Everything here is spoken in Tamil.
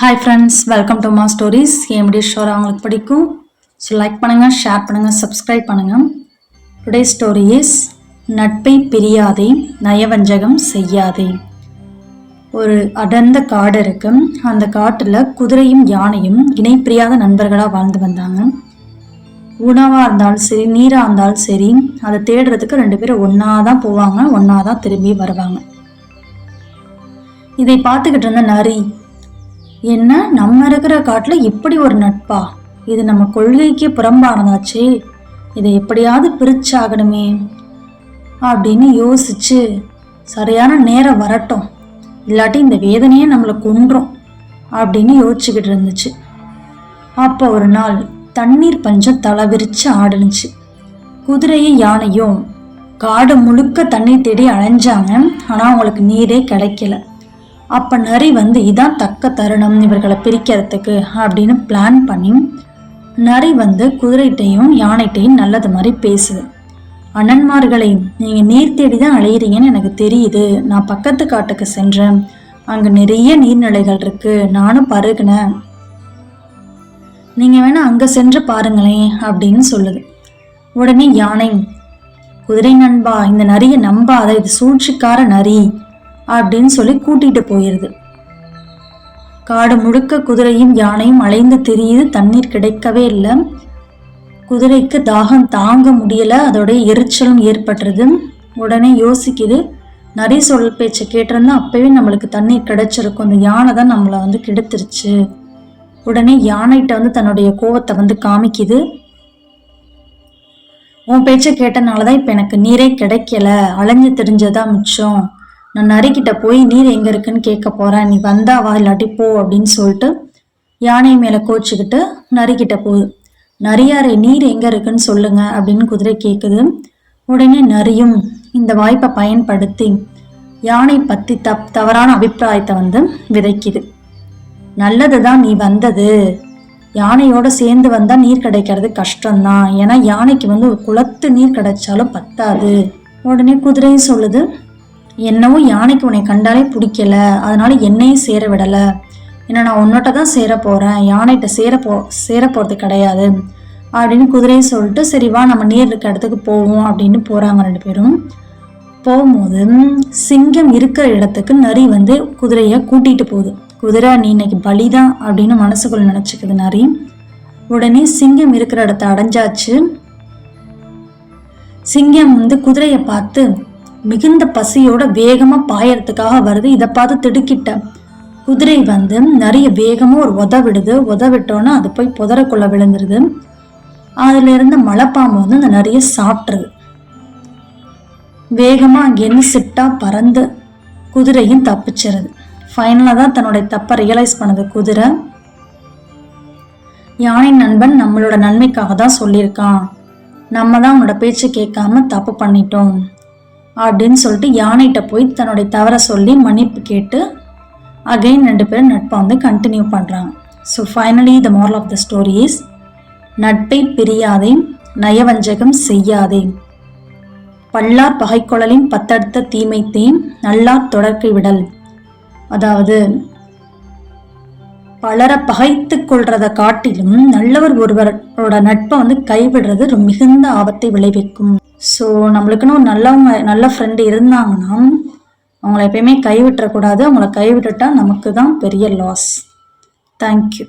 ஹாய் ஃப்ரெண்ட்ஸ், வெல்கம் டு மா ஸ்டோரிஸ். என் வீடியோ ஷோர் அவங்களுக்கு பிடிக்கும். ஸோ லைக் பண்ணுங்கள், ஷேர் பண்ணுங்கள், சப்ஸ்கிரைப் பண்ணுங்கள். டுடே ஸ்டோரி இஸ் நட்பை பிரியாதே, நயவஞ்சகம் செய்யாதே. ஒரு அடர்ந்த காடு இருக்கு. அந்த காட்டில் குதிரையும் யானையும் இணை பிரியாத நண்பர்களாக வாழ்ந்து வந்தாங்க. உணவாக இருந்தாலும் சரி, நீராக இருந்தாலும் சரி, அதை தேடுறதுக்கு ரெண்டு பேரும் ஒன்றா தான் போவாங்க, ஒன்றா தான் திரும்பி வருவாங்க. இதை பார்த்துக்கிட்டு இருந்த நரி, என்ன நம்ம இருக்கிற காட்டில் இப்படி ஒரு நட்பா, இது நம்ம கொள்கைக்கு புறம்பானதாச்சே, இதை எப்படியாவது பிரிச்சாகணுமே அப்படின்னு யோசிச்சு, சரியான நேரம் வரட்டும், இல்லாட்டி இந்த வேதனையே நம்மளை கொன்றும் அப்படின்னு யோசிச்சுக்கிட்டு இருந்துச்சு. அப்போ ஒரு நாள் தண்ணீர் பஞ்சம் தலை விரிச்சு ஆடுனுச்சு. குதிரையும் யானையும் காடு முழுக்க தண்ணீர் தேடி அலைஞ்சாங்க. ஆனால் அவங்களுக்கு நீரே கிடைக்கல. அப்போ நரி இதான் தக்க தருணம் இவர்களை பிரிக்கிறதுக்கு அப்படின்னு பிளான் பண்ணி நரி குதிரைட்டையும் யானைட்டையும் நல்லது மாதிரி பேசுது. அண்ணன்மார்களை, நீங்கள் நீர் தேடி தான் அலையிறீங்கன்னு எனக்கு தெரியுது. நான் பக்கத்து காட்டுக்கு சென்றேன், அங்கே நிறைய நீர்நிலைகள் இருக்கு, நானும் பருகினேன், நீங்கள் வேணா அங்கே சென்று பாருங்களேன் அப்படின்னு சொல்லுது. உடனே யானை, குதிரை நண்பா, இந்த நரியை நம்பாத, இது சூழ்ச்சிக்கார நரி அப்படின்னு சொல்லி கூட்டிட்டு போயிருது. காடு முழுக்க குதிரையும் யானையும் அலைந்து திரியுது. தண்ணீர் கிடைக்கவே இல்லை. குதிரைக்கு தாகம் தாங்க முடியல, அதோடைய எரிச்சலும் ஏற்பட்டுருது. உடனே யோசிக்குது, நரி சொல் பேச்சை கேட்டிருந்தா அப்பவே நம்மளுக்கு தண்ணீர் கிடைச்சிருக்கும், இந்த யானை தான் நம்மளை கெடுத்துருச்சு. உடனே யானைகிட்ட தன்னுடைய கோவத்தை காமிக்குது. உன் பேச்சை கேட்டனாலதான் இப்ப எனக்கு நீரே கிடைக்கல, அலைஞ்சு தெரிஞ்சதான் மிச்சம். நான் நரிக்கிட்ட போய் நீர் எங்க இருக்குன்னு கேட்க போறேன், நீ வந்தா வா, இல்லாட்டி போ அப்படின்னு சொல்லிட்டு யானை மேல கோச்சிக்கிட்டு நரிக்கிட்ட போகுது. நரியாரே, நீர் எங்க இருக்குன்னு சொல்லுங்க அப்படின்னு குதிரை கேட்குது. உடனே நரியும் இந்த வாய்ப்பை பயன்படுத்தி யானை பத்தி தவறான அபிப்பிராயத்தை விதைக்குது. நல்லதுதான் நீ வந்தது, யானையோட சேர்ந்து வந்தா நீர் கிடைக்கிறது கஷ்டம்தான், ஏன்னா யானைக்கு ஒரு குளத்து நீர் கிடைச்சாலும் பத்தாது. உடனே குதிரையும் சொல்லுது, என்னவோ யானைக்கு உன்னை கண்டாலே பிடிக்கல, அதனால என்னையும் சேர விடல, ஏன்னா நான் உன்னோட்ட தான் சேர போறேன், யானைகிட்ட சேர போறது கிடையாது அப்படின்னு குதிரையை சொல்லிட்டு, சரி வா நம்ம நீர் இருக்க இடத்துக்கு போவோம் அப்படின்னு போறாங்க. ரெண்டு பேரும் போகும்போது சிங்கம் இருக்கிற இடத்துக்கு நரி குதிரைய கூட்டிட்டு போகுது. குதிரை, நீ இன்னைக்கு பலிதான் அப்படின்னு மனசுக்குள்ள நினைச்சுக்குது நரி. உடனே சிங்கம் இருக்கிற இடத்த அடைஞ்சாச்சு. சிங்கம் குதிரைய பார்த்து மிகுந்த பசியோட வேகமா பாயறதுக்காக வருது. இதை பார்த்து திடுக்கிட்ட குதிரை நிறைய வேகமா ஒரு உதவிட்டோன்னா அது போய் புதறக்குள்ள விழுந்துருது. அதுல இருந்த மலைப்பாம்பு அந்த நிறைய சாப்பிட்றது. வேகமா அங்கேருந்து சிட்டா பறந்து குதிரையும் தப்பிச்சிருது. ஃபைனலா தான் தன்னுடைய தப்பை ரியலைஸ் பண்ணது குதிரை. யானை நண்பன் நம்மளோட நன்மைக்காக தான் சொல்லியிருக்கான், நம்ம தான் அவனோட பேச்சு கேட்காம தப்பு பண்ணிட்டோம் அப்படின்னு சொல்லிட்டு யானைகிட்ட போய் தன்னுடைய தவறை சொல்லி மன்னிப்பு கேட்டு அகைன் ரெண்டு பேரும் நட்பை கண்டினியூ பண்ணுறாங்க. So finally the moral of the story is நட்பை பிரியாதே, நயவஞ்சகம் செய்யாதே. பல்லார் பகைக்கொழலின் பத்தடுத்த தீமைத்தேன், நல்லார் தொடர்க்கை விடல். அதாவது பலரை பகைத்து கொள்றதை காட்டிலும் நல்லவர் ஒருவரோட நட்பை கைவிடுறது மிகுந்த ஆபத்தை விளைவிக்கும். ஸோ நம்மளுக்குன்னு ஒரு நல்ல ஃப்ரெண்டு இருந்தாங்கன்னா அவங்கள எப்பயுமே கைவிட்டுறக்கூடாது. அவங்கள கைவிட்டுட்டா நமக்கு தான் பெரிய லாஸ். தேங்க்யூ.